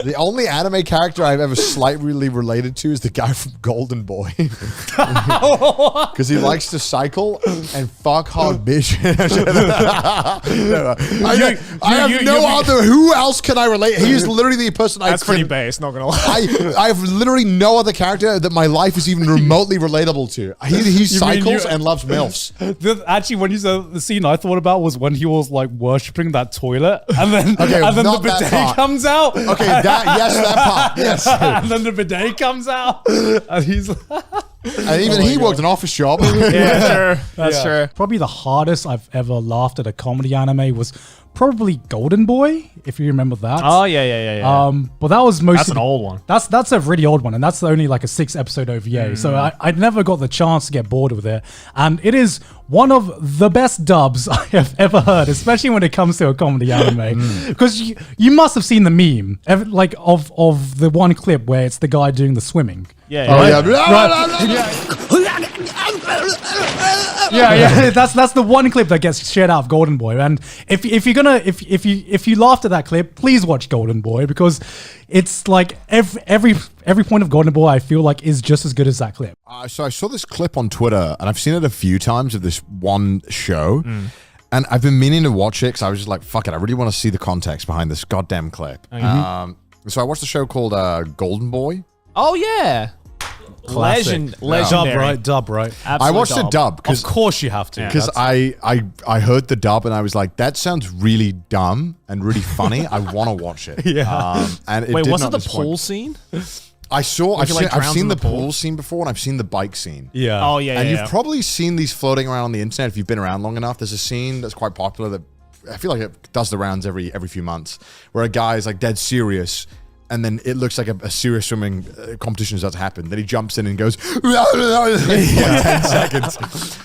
The only anime character I've ever slightly related to is the guy from Golden Boy. Because he likes to cycle and fuck hard bitch. I have no other. Who else can I relate? He is literally the person That's pretty base, not gonna lie. I have literally no other character that my life is even remotely relatable to. He cycles and loves MILFs. Actually, when you said the scene I thought about was when he was like worshipping that toilet and then, the bidet comes out. Okay, that part. Yes. And then the bidet comes out. And he's and even he worked an office job. Yeah, sure. That's true. Probably the hardest I've ever laughed at a comedy anime was probably Golden Boy, if you remember that. Oh, yeah. But that was mostly... That's an old one. That's a really old one, and that's only like a 6-episode OVA. So I never got the chance to get bored with it. And it is one of the best dubs I have ever heard, especially when it comes to a comedy anime. Because you must have seen the meme, like of the one clip where it's the guy doing the swimming. Yeah. Yeah, that's the one clip that gets shared out of Golden Boy. And if you laughed at that clip, please watch Golden Boy, because it's like every point of Golden Boy I feel like is just as good as that clip. So I saw this clip on Twitter, and I've seen it a few times of this one show. And I've been meaning to watch it because I was just like, fuck it, I really want to see the context behind this goddamn clip. So I watched a show called Golden Boy. Oh, yeah. Legendary. Dub, right? Absolute I watched the dub Of course you have to. because I heard the dub and I was like, that sounds really dumb and really funny. I want to watch it. And it Wait, did was it not the disappoint. pool scene? I've drowns seen in the the pool? pool scene before, and I've seen the bike scene. Yeah. Oh, yeah. And you've probably seen these floating around on the internet if you've been around long enough. There's a scene that's quite popular that I feel like it does the rounds every few months, where a guy is like dead serious, and then it looks like a serious swimming competition is about to happen. Then he jumps in and goes, for like 10 seconds.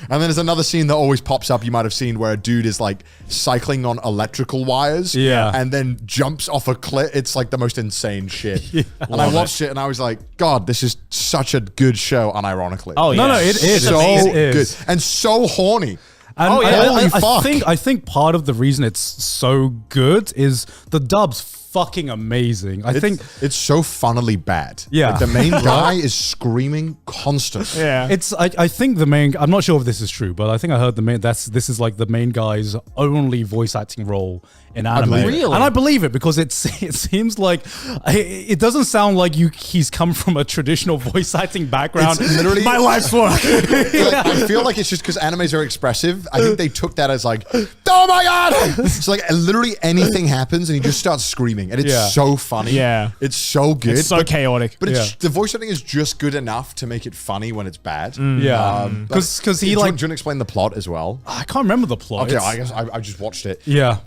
And then there's another scene that always pops up, you might have seen, where a dude is like cycling on electrical wires and then jumps off a cliff. It's like the most insane shit. And I watched it and I was like, God, this is such a good show, unironically. Oh, yeah. No, it is. So It is. good. And so horny. And Holy fuck. I think part of the reason it's so good is the dub's fucking amazing. I think it's so funnily bad. Yeah. Like the main guy is screaming constantly. Yeah. I think the main, I'm not sure if this is true, but I think I heard this is like the main guy's only voice acting role in anime. Really? And I believe it, because it seems like it doesn't sound like he's come from a traditional voice acting background. It's literally my life's work. Like, I feel like it's just because animes are expressive. I think they took that as like, oh my God. It's like literally anything happens and he just starts screaming. And it's so funny. Yeah. It's so good. It's so chaotic. But it's, the voice acting is just good enough to make it funny when it's bad. Yeah. Because he do like... you want to explain the plot as well? I can't remember the plot. Okay, I guess I just watched it. Yeah.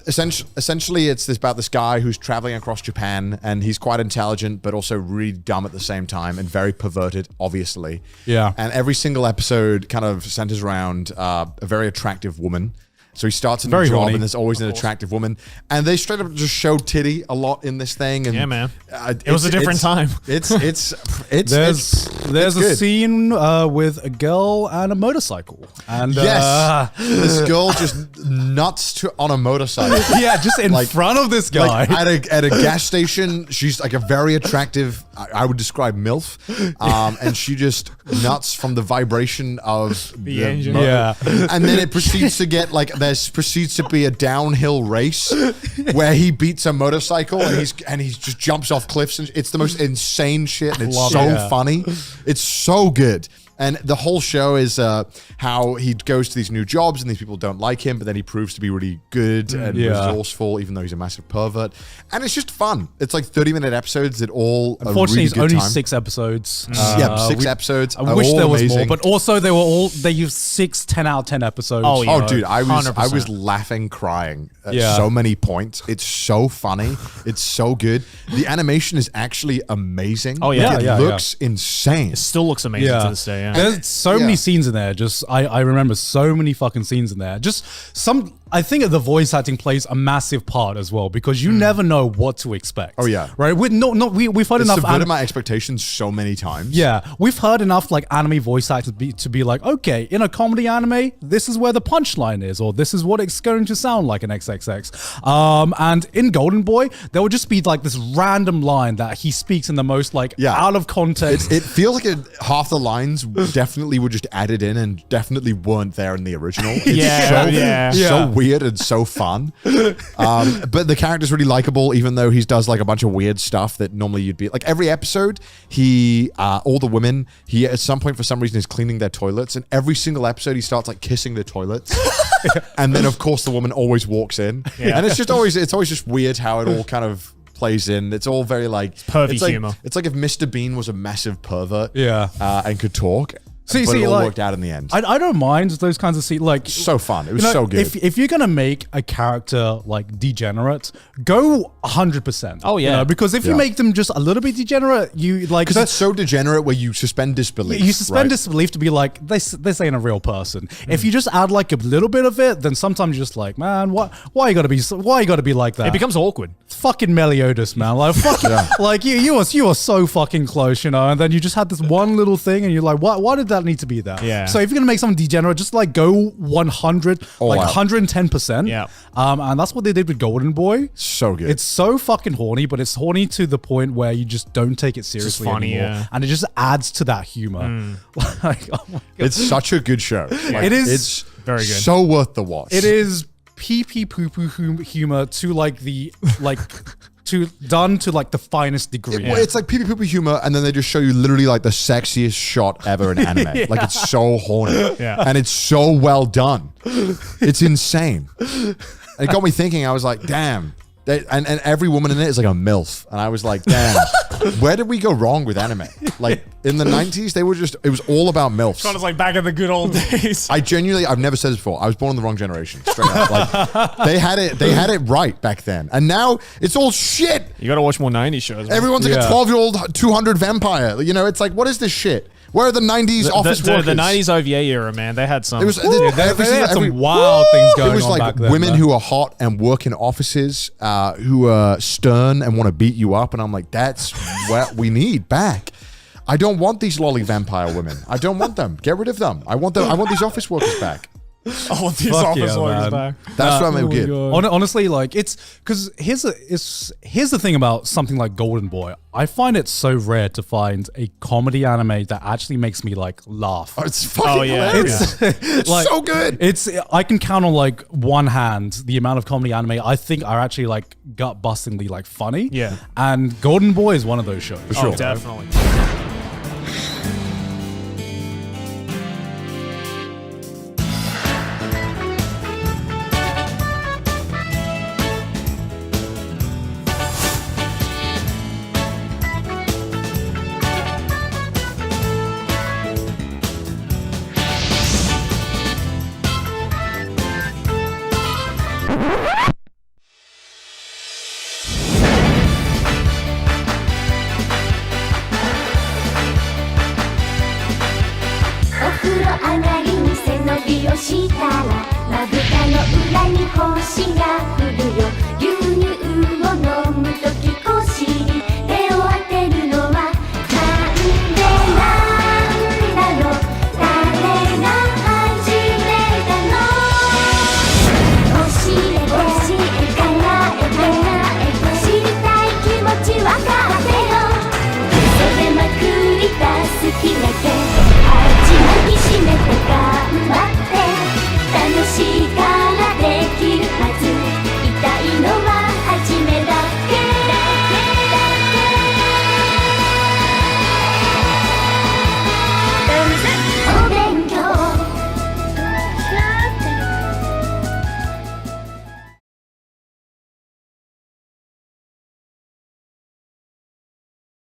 Essentially, it's about this guy who's traveling across Japan, and he's quite intelligent, but also really dumb at the same time, and very perverted, obviously. Yeah. And every single episode kind of centers around a very attractive woman. So he starts a new job, horny. and there's always an attractive woman. And they straight up just show titty a lot in this thing. And Yeah, man. It was a different time. There's a good. scene with a girl and a motorcycle, and Yes, this girl just nuts on a motorcycle. yeah, just in front of this guy. Like at a gas station, she's like a very attractive, I would describe MILF, and she just nuts from the vibration of the engine. motor. Yeah. And then it proceeds to get like proceeds to be a downhill race where he beats a motorcycle and he just jumps off cliffs, and it's the most insane shit, and it's so funny. It's so good. And the whole show is how he goes to these new jobs and these people don't like him, but then he proves to be really good and resourceful, even though he's a massive pervert. And it's just fun. It's like 30-minute episodes that all Unfortunately, it's it's only 6 episodes. 6 episodes. I wish there was amazing. more, but also they used 6 10 out of 10 episodes. Oh, yeah. Oh, dude, I was 100%. laughing, crying at so many points. It's so funny. It's so good. The animation is actually amazing. Oh, yeah. It looks insane. It still looks amazing to this day. Yeah. There's so many scenes in there. Just I remember so many fucking scenes in there. Just some I think the voice acting plays a massive part as well because you never know what to expect. Oh, yeah. Right? We've heard enough. Subverted my expectations so many times. Yeah, we've heard enough like anime voice actors to be like, okay, in a comedy anime, this is where the punchline is, or this is what it's going to sound like in XXX. And in Golden Boy, there would just be like this random line that he speaks in the most like out of context. It feels like half the lines definitely were just added in and definitely weren't there in the original. It's so weird and so fun. But the character's really likable, even though he does like a bunch of weird stuff that normally you'd be like every episode, all the women, he at some point for some reason is cleaning their toilets, and every single episode he starts like kissing the toilets. And then of course the woman always walks in. And it's always just weird how it all kind of plays in. It's all very like pervy humor. It's like if Mr. Bean was a massive pervert and could talk. But it all like, worked out in the end. I don't mind those kinds of scenes. Like so fun. It was so good. If you're gonna make a character like degenerate, go 100%. Oh yeah. Because if you make them just a little bit degenerate, you like because it's so degenerate where you suspend disbelief. You suspend disbelief to be like this ain't a real person. If you just add like a little bit of it, then sometimes you're just like, man, why you gotta be like that? It becomes awkward. Fucking Meliodas, man. Like fucking like you are so fucking close, and then you just had this one little thing, and you're like, why did that need to be there? Yeah. So if you're gonna make someone degenerate, just like go 100, like 110%. Yeah. And that's what they did with Golden Boy. So good. It's so fucking horny, but it's horny to the point where you just don't take it seriously funny, anymore, and it just adds to that humor. Like, oh my God. It's such a good show. Like, it is it's very good. So worth the watch. It is pee pee poo poo humor to like the like. Done to like the finest degree. It's like pee pee poo poo humor, and then they just show you literally like the sexiest shot ever in anime. Like it's so horny, and it's so well done. It's insane. And it got me thinking. I was like, damn. And every woman in it is like a MILF. And I was like, damn, where did we go wrong with anime? Like in the 90s, it was all about MILFs. Kind of like back in the good old days. I've never said this before. I was born in the wrong generation. Straight up. Like they had it right back then. And now it's all shit. You got to watch more 90s shows. Man. Everyone's like a 12-year-old 200 vampire. It's like, what is this shit? Where are the 90s office workers? The 90s OVA era, man. They had some. They had some wild things going on. It was like back then, women who are hot and work in offices, who are stern and want to beat you up. And I'm like, that's what we need back. I don't want these lolly vampire women. I don't want them. Get rid of them. I want these office workers back. Oh, these office workers back. That's what I mean. Good. Honestly, like it's because here's the thing about something like Golden Boy. I find it so rare to find a comedy anime that actually makes me like laugh. Oh, it's fucking hilarious. It's like, so good. I can count on like one hand the amount of comedy anime I think are actually like gut bustingly like funny. Yeah. And Golden Boy is one of those shows. For sure. Oh, definitely.「したらまぶたの裏に星が降る」